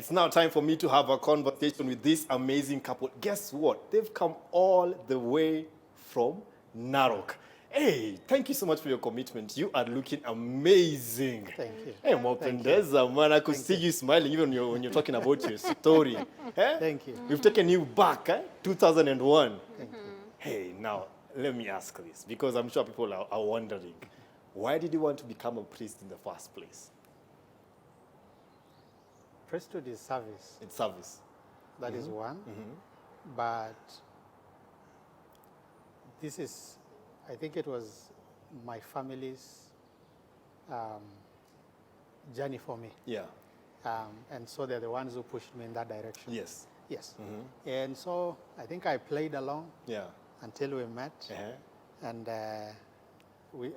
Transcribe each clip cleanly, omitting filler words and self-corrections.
it's now time for me to have a conversation with this amazing couple. Guess what? They've come all the way from Narok. Hey, thank you so much for your commitment. You are looking amazing. Thank you. Hey, Mopendeza, man, I could see you smiling even when you're talking about your story. Eh? Thank you. We've taken you back, 2001. Thank you. Hey, now, let me ask this, because I'm sure people are wondering. Why did you want to become a priest in the first place? Priesthood is service. It's service. That is one. But this is, I think it was my family's journey for me. Yeah. And so they're the ones who pushed me in that direction. Yes. Yes. And so I think I played along Yeah. until we met. And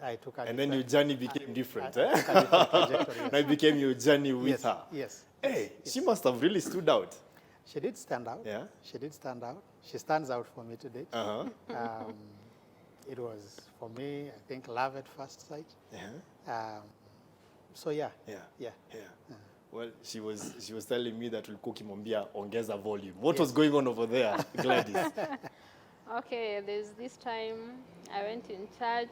I took a And then your journey became different, I took a different trajectory, yes. Now it became your journey with Yes, her. yes. Hey, she must have really stood out. She did stand out. Yeah. She did stand out. She stands out for me today. It was, for me, I think, love at first sight. So yeah. Yeah. Well, she was telling me that ulikuwa ukimwambia ongeza volume. What was going on over there, Gladys? Okay, there's this time I went in church.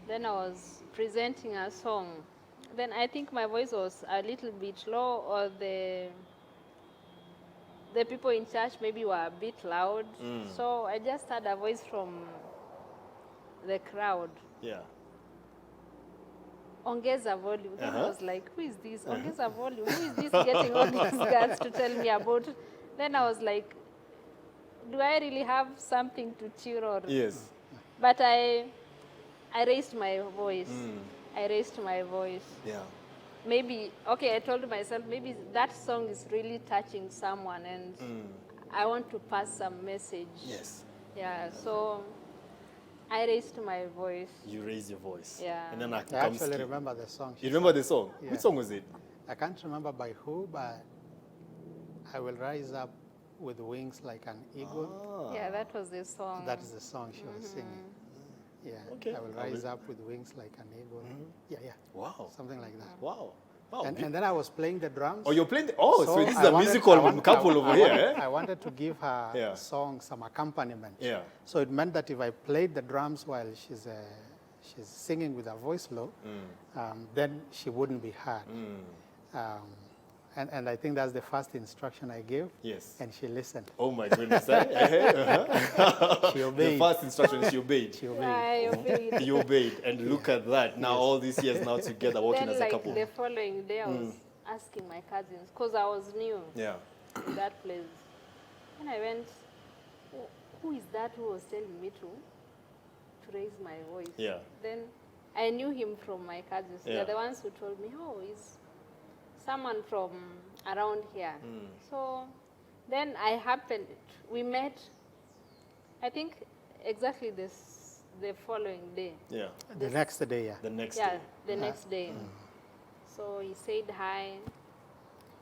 Then I was presenting a song. Then I think my voice was a little bit low, or the people in church maybe were a bit loud. So I just had a voice from the crowd. Yeah. Ongeza volume. Then I was like, who is this? Ongeza volume. Who is this getting all these guys to tell me about? Then I was like, do I really have something to cheer on? Yes. But I raised my voice. I raised my voice. Yeah. Maybe, okay, I told myself, maybe that song is really touching someone and I want to pass some message. Yes. Yeah, so I raised my voice. You raised your voice. Yeah. And then I actually remember the song. You remember the song? Yeah. Which song was it? I can't remember by who, but I will rise up with wings like an eagle. Yeah, that was the song. That is the song she was singing. Yeah, Okay. I will rise up with wings like an eagle. Yeah. Wow. Something like that. Wow. And then I was playing the drums. Oh, you're playing so this is I a wanted- musical I want- couple over here, eh? I wanted to give her Yeah. song some accompaniment. Yeah. So it meant that if I played the drums while she's singing with her voice low, then she wouldn't be heard. And I think that's the first instruction I gave. Yes. And she listened. Oh my goodness. She The obeyed. first instruction, she obeyed. She obeyed. Yeah, I obeyed. You obeyed. And look at that. Now all these years now together working Then as a like couple. the following day I was asking my cousins, because I was new Yeah. to that place. And I went, who is that who was telling me to raise my voice? Yeah. Then I knew him from my cousins. Yeah. They're the ones who told me, oh, he's someone from around here. So then we met, I think exactly the following day. Yeah. The next day, yeah. The next Yeah, day. the next day. So he said hi.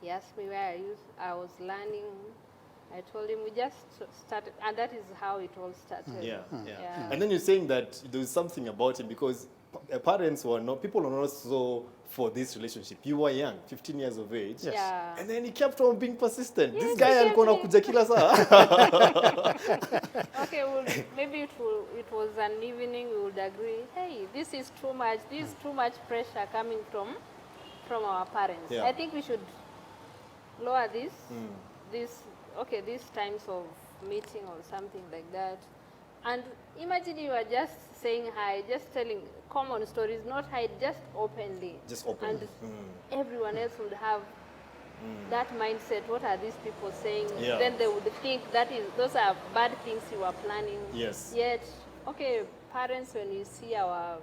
He asked me where I was learning. I told him we just started, and that is how it all started. Yeah. Yeah. And then you're saying that there's something about him because parents were not, people were not so for this relationship. You were young, 15 years of age. Yes. Yeah. And then he kept on being persistent. Yes, This guy he alikuwa kept anakuja kila saa. Okay, well, maybe it was an evening we would agree, hey, this is too much. This is too much pressure coming from our parents. Yeah. I think we should lower these times of meeting or something like that. And imagine you are just saying hi, just telling common stories, not hide, just openly. Just openly. And everyone else would have that mindset. What are these people saying? Yeah. Then they would think those are bad things you are planning. Yes. Yet, okay, parents, when you see our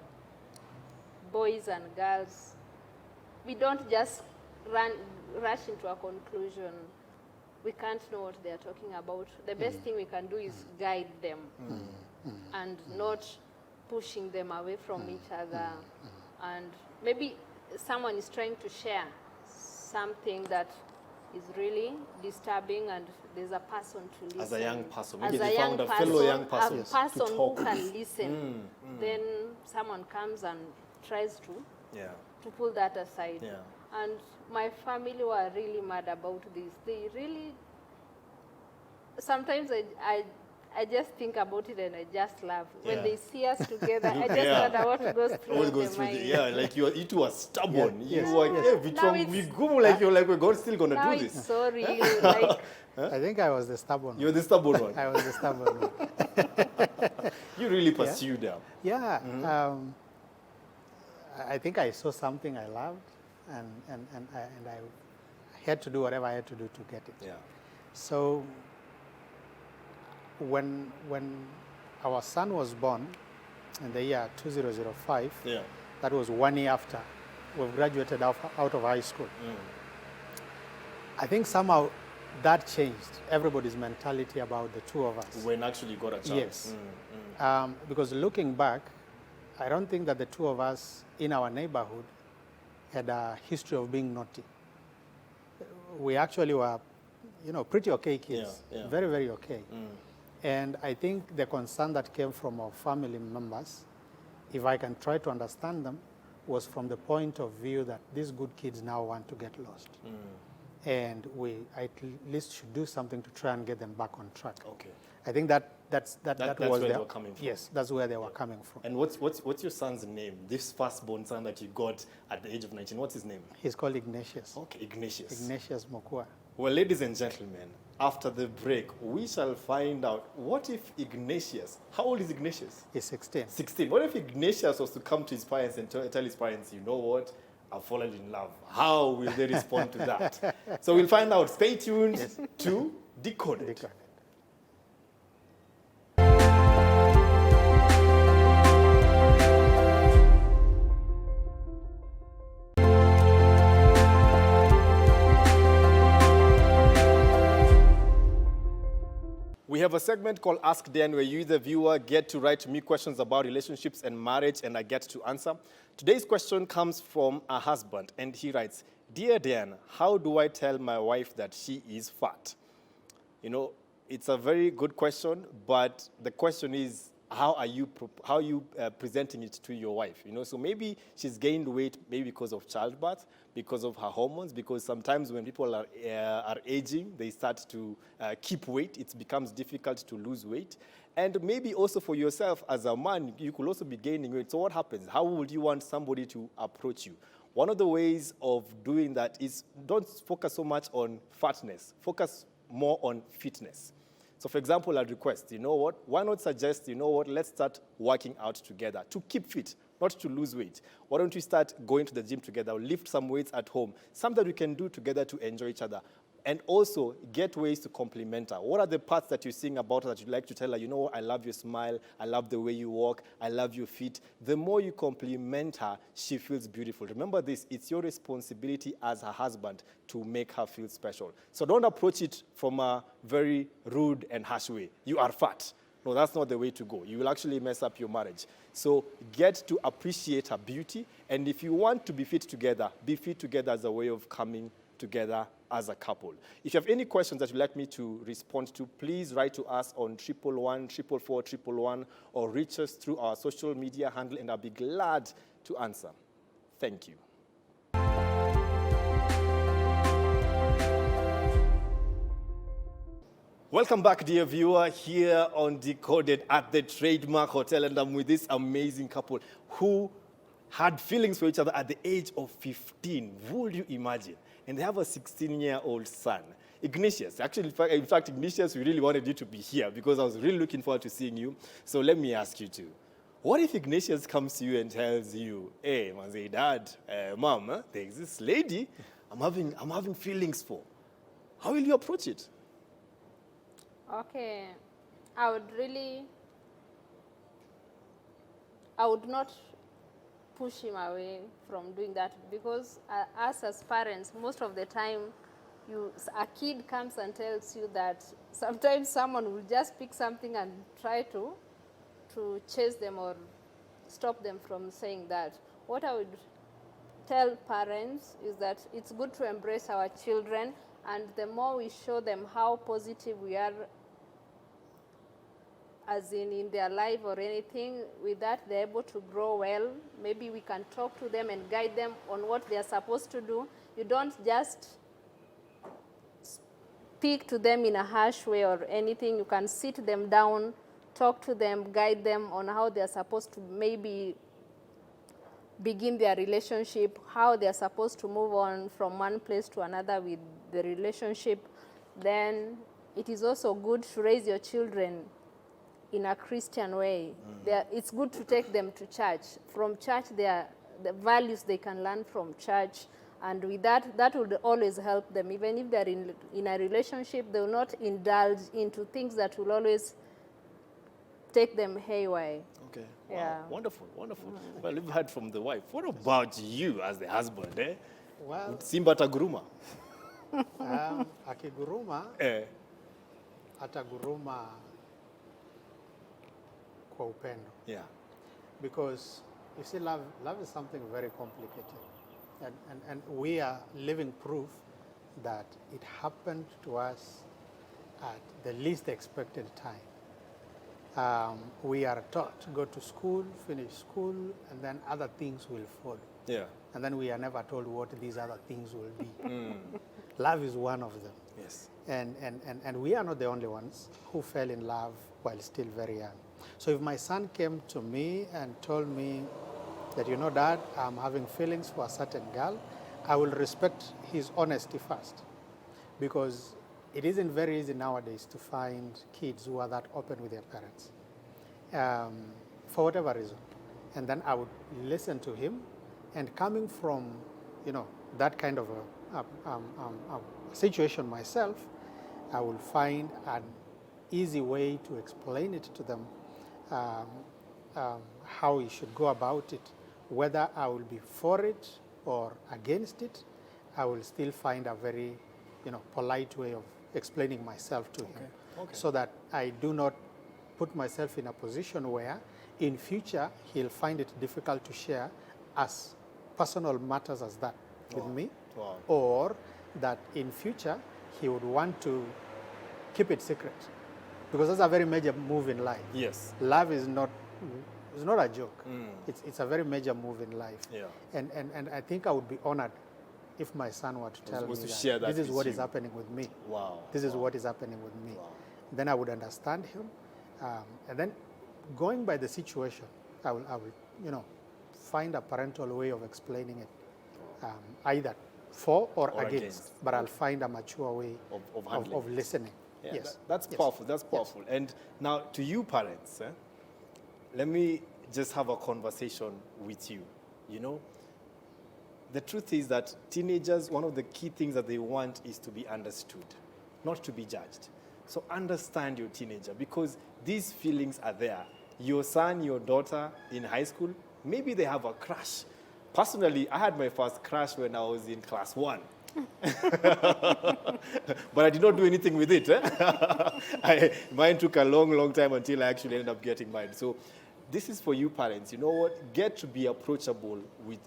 boys and girls, we don't just rush into a conclusion. We can't know what they're talking about. The best thing we can do is guide them and not pushing them away from each other. And maybe someone is trying to share something that is really disturbing and there's a person to listen. As a young person, As maybe a they young found a fellow young person, a person to who talk can with. listen. Then someone comes and tries to Yeah. pull that aside. Yeah. And my family were really mad about this. They really, sometimes I just think about it and I just laugh. When Yeah. they see us together, I just Yeah. wonder what goes through What their goes through mind. yeah, like you two are stubborn. Yeah, You yes, are yes. Now it's- like you're like we're still gonna Now do it's this. so real. Like, I think I was the stubborn You're one. the stubborn one. I was the stubborn one. You really pursue them. Yeah. I think I saw something I loved, and I had to do whatever I had to do to get it. Yeah. So when our son was born in the year 2005, Yeah. that was 1 year after we've graduated out of high school. I think somehow that changed everybody's mentality about the two of us. When actually got a chance. Yes. Because looking back, I don't think that the two of us in our neighborhood had a history of being naughty. We actually were, pretty okay kids. Yeah, yeah. Very, very okay. And I think the concern that came from our family members, if I can try to understand them, was from the point of view that these good kids now want to get lost. And we at least should do something to try and get them back on track. Okay. I think that That's was where their, they were coming from. Yes, that's where they were coming from. And what's your son's name? This firstborn son that you got at the age of 19. What's his name? He's called Ignatius. Okay, Ignatius. Ignatius Mokua. Well, ladies and gentlemen, after the break, we shall find out what if Ignatius, how old is Ignatius? He's 16. 16. What if Ignatius was to come to his parents and tell his parents, you know what, I've fallen in love. How will they respond to that? So we'll find out. Stay tuned to Decoded. Decoded. We have a segment called Ask Dan, where you, the viewer, get to write to me questions about relationships and marriage, and I get to answer. Today's question comes from a husband, and he writes, Dear Dan, how do I tell my wife that she is fat? It's a very good question, but the question is, how are you presenting it to your wife? So maybe she's gained weight, maybe because of childbirth, because of her hormones, because sometimes when people are aging, they start to keep weight. It becomes difficult to lose weight. And maybe also for yourself as a man, you could also be gaining weight. So what happens? How would you want somebody to approach you? One of the ways of doing that is don't focus so much on fatness. Focus more on fitness. So for example, I'd request, why not suggest, let's start working out together to keep fit, not to lose weight. Why don't we start going to the gym together, or lift some weights at home, something we can do together to enjoy each other. And also get ways to compliment her. What are the parts that you're seeing about her that you'd like to tell her, I love your smile, I love the way you walk, I love your feet. The more you compliment her, she feels beautiful. Remember this, it's your responsibility as her husband to make her feel special. So don't approach it from a very rude and harsh way. You are fat. No, that's not the way to go. You will actually mess up your marriage. So get to appreciate her beauty. And if you want to be fit together as a way of coming together as a couple. If you have any questions that you'd like me to respond to, please write to us on 111 444 111 or reach us through our social media handle, and I'll be glad to answer. Thank you. Welcome back, dear viewer, here on Decoded at the Trademark Hotel, and I'm with this amazing couple who had feelings for each other at the age of 15. Would you imagine? And they have a 16-year-old son, Ignatius. Actually, in fact, Ignatius, we really wanted you to be here because I was really looking forward to seeing you. So let me ask you too. What if Ignatius comes to you and tells you, hey, Manze, Dad, Mom, there's this lady I'm having feelings for. How will you approach it? okay, I would not push him away from doing that, because us as parents, most of the time, a kid comes and tells you that sometimes someone will just pick something and try to chase them or stop them from saying that. What I would tell parents is that it's good to embrace our children, and the more we show them how positive we are, as in their life or anything, with that they're able to grow well. Maybe we can talk to them and guide them on what they're supposed to do. You don't just speak to them in a harsh way or anything. You can sit them down, talk to them, guide them on how they're supposed to maybe begin their relationship, how they're supposed to move on from one place to another with the relationship. Then it is also good to raise your children in a Christian way. It's good to take them to church. From church, the values they can learn from church. And with that, that would always help them. Even if they're in a relationship, they will not indulge into things that will always take them haywire. Okay. Yeah. Wow. Wonderful, wonderful. Well, we've heard from the wife. What about you as the husband, eh? Well, Simba Taguruma. akiguruma, ataguruma kwa upendo. Yeah. Because you see, love is something very complicated. And we are living proof that it happened to us at the least expected time. We are taught, go to school, finish school, and then other things will follow. Yeah. And then we are never told what these other things will be. Love is one of them. Yes. And we are not the only ones who fell in love while still very young. So if my son came to me and told me that, you know, Dad, I'm having feelings for a certain girl, I will respect his honesty first. Because it isn't very easy nowadays to find kids who are that open with their parents, for whatever reason. And then I would listen to him, and coming from, you know, that kind of a situation myself, I will find an easy way to explain it to them, how you should go about it. Whether I will be for it or against it, I will still find a very, you know, polite way of explaining myself to him, so that I do not put myself in a position where in future he'll find it difficult to share as personal matters as that with me, or that in future he would want to keep it secret, because that's a very major move in life. Yes. Love is not a joke. It's a very major move in life. Yeah. And I think I would be honored if my son were to tell me that this is what is you. happening with me. Wow. This is what is happening with me. Wow. Then I would understand him. And then going by the situation, I will, you know, find a parental way of explaining it, either for or against. But I'll find a mature way of listening. Yeah, yes. That's powerful. That's powerful. Yes. And now to you parents, let me just have a conversation with you. You know, the truth is that teenagers, one of the key things that they want is to be understood, not to be judged. So understand your teenager, because these feelings are there. Your son, your daughter in high school, maybe they have a crush. Personally, I had my first crush when I was in class 1. But I did not do anything with it. Mine took a long, long time until I actually ended up getting mine. So this is for you parents. You know what? Get to be approachable with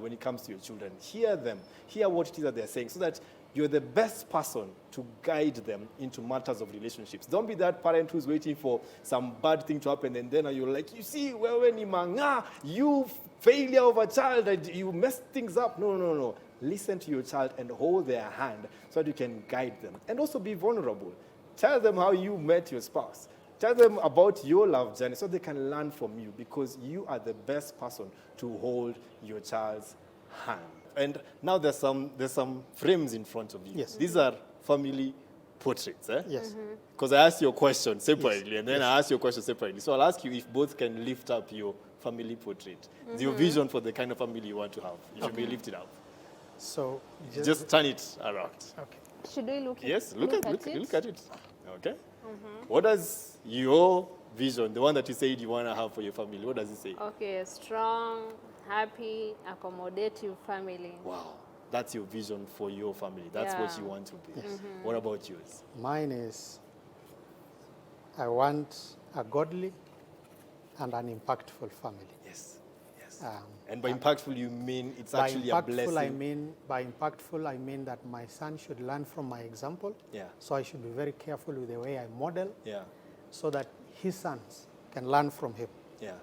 when it comes to your children. Hear them. Hear what it is that they're saying, so that you're the best person to guide them into matters of relationships. Don't be that parent who's waiting for some bad thing to happen, and then you're like, you see, you failure of a child, you messed things up. No. Listen to your child and hold their hand so that you can guide them. And also be vulnerable. Tell them how you met your spouse. Tell them about your love journey so they can learn from you, because you are the best person to hold your child's hand. And now there's some frames in front of you. Yes. These are family portraits, eh? Yes. Because I asked you a question separately, Yes. and then I asked you a question separately. So I'll ask you if both can lift up your family portrait. Your vision for the kind of family you want to have. It should be lifted up. So Just turn it around. okay. Should we look Yes, look at it. Okay. Mm-hmm. What does your vision, the one that you said you want to have for your family, what does it say? Okay, a strong, happy, accommodative family. Wow, that's your vision for your family. That's what you want to be. What about yours? Mine is, I want a godly and an impactful family. Yes. And by impactful, you mean it's actually a blessing? By impactful, I mean that my son should learn from my example. Yeah. So I should be very careful with the way I model, Yeah. so that his sons can learn from him. Yeah.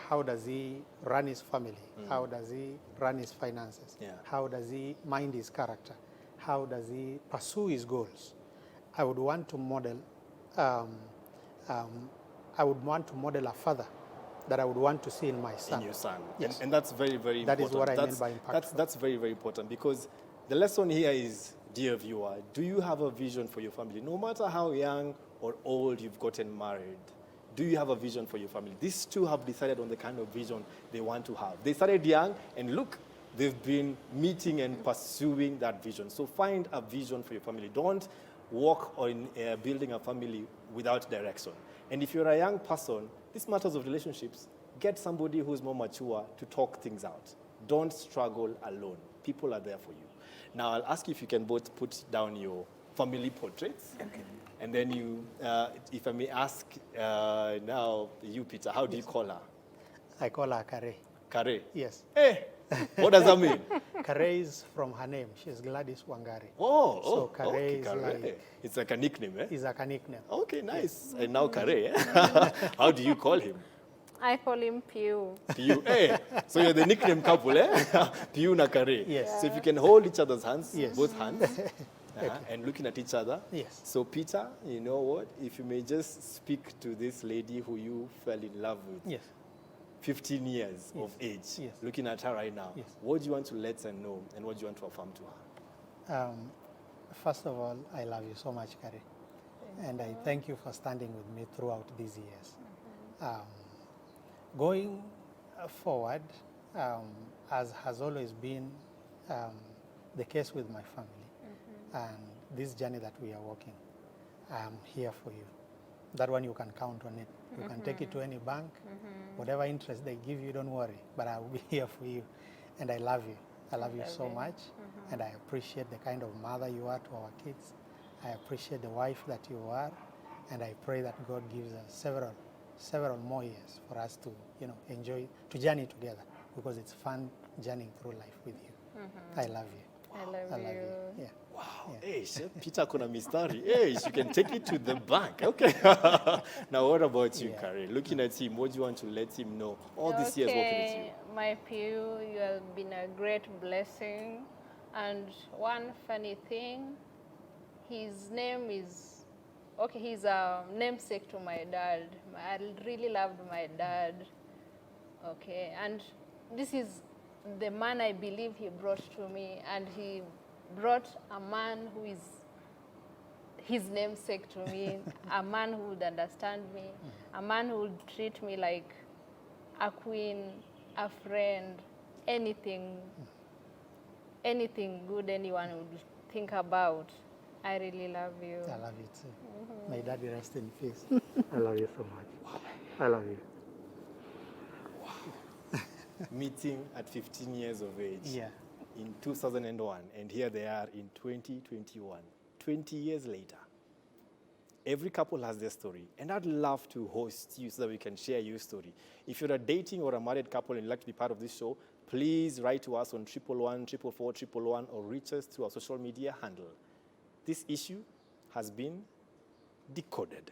how does he run his family? How does he run his finances? Yeah. How does he mind his character? How does he pursue his goals? I would want to model, I would want to model a father that I would want to see in my son. In your son. Yes. And that's very, very That important. is what I mean that's, by impactful. That's very, very important, because the lesson here is, dear viewer, do you have a vision for your family? No matter how young or old you've gotten married, do you have a vision for your family? These two have decided on the kind of vision they want to have. They started young, and look, they've been meeting and pursuing that vision. So find a vision for your family. Don't walk on building a family without direction. And if you're a young person, these matters of relationships, get somebody who's more mature to talk things out. Don't struggle alone. People are there for you. Now, I'll ask you if you can both put down your family portraits. Okay. And then you, if I may ask now, you, Peter, how do you call her? I call her Kare. Kare? Yes. Hey, what does that mean? Kare is from her name. She's Gladys Wangari. Oh, Kare okay, is Kare. like- It's like a nickname, eh? Is like a nickname. Okay, nice. And now Kare, eh? How do you call him? I call him Pew. Pew. Hey, so you're the nickname couple, eh? Pew na Kare. Yes. So if you can hold each other's hands, Yes. both hands, and looking at each other. Yes. So Peter, you know what? If you may just speak to this lady who you fell in love with, Yes. 15 years of age, Yes. looking at her right now, Yes. what do you want to let her know, and what do you want to affirm to her? First of all, I love you so much, Kare. And I thank you for standing with me throughout these years. Going forward, as has always been the case with my family, and this journey that we are walking, I am here for you. That one you can count on it. You can take it to any bank, whatever interest they give you, don't worry, but I will be here for you. And I love you. I love you so much, and I appreciate the kind of mother you are to our kids. I appreciate the wife that you are, and I pray that God gives us several more years for us to, enjoy, to journey together, because it's fun journeying through life with you. I love you. I love you. Yeah. Wow. Yeah. Hey, Peter kuna mistari. Hey, you can take it to the bank. Okay. Now, what about you, Yeah. Kare? Looking at him, what do you want to let him know all these years working with you? My Pew, you have been a great blessing. And one funny thing, his name is, he's a namesake to my dad. I really loved my dad. Okay, and this is the man I believe he brought to me, and he brought a man who is his namesake to me, a man who would understand me, a man who would treat me like a queen, a friend, anything good anyone would think about. I really love you. I love you too. May daddy rest in peace. I love you so much. I love you. Meeting at 15 years of age. Yeah. In 2001, and here they are in 2021, 20 years later. Every couple has their story, and I'd love to host you so that we can share your story. If you're a dating or a married couple and you'd like to be part of this show, please write to us on 111 444 111 or reach us through our social media handle. This issue has been decoded.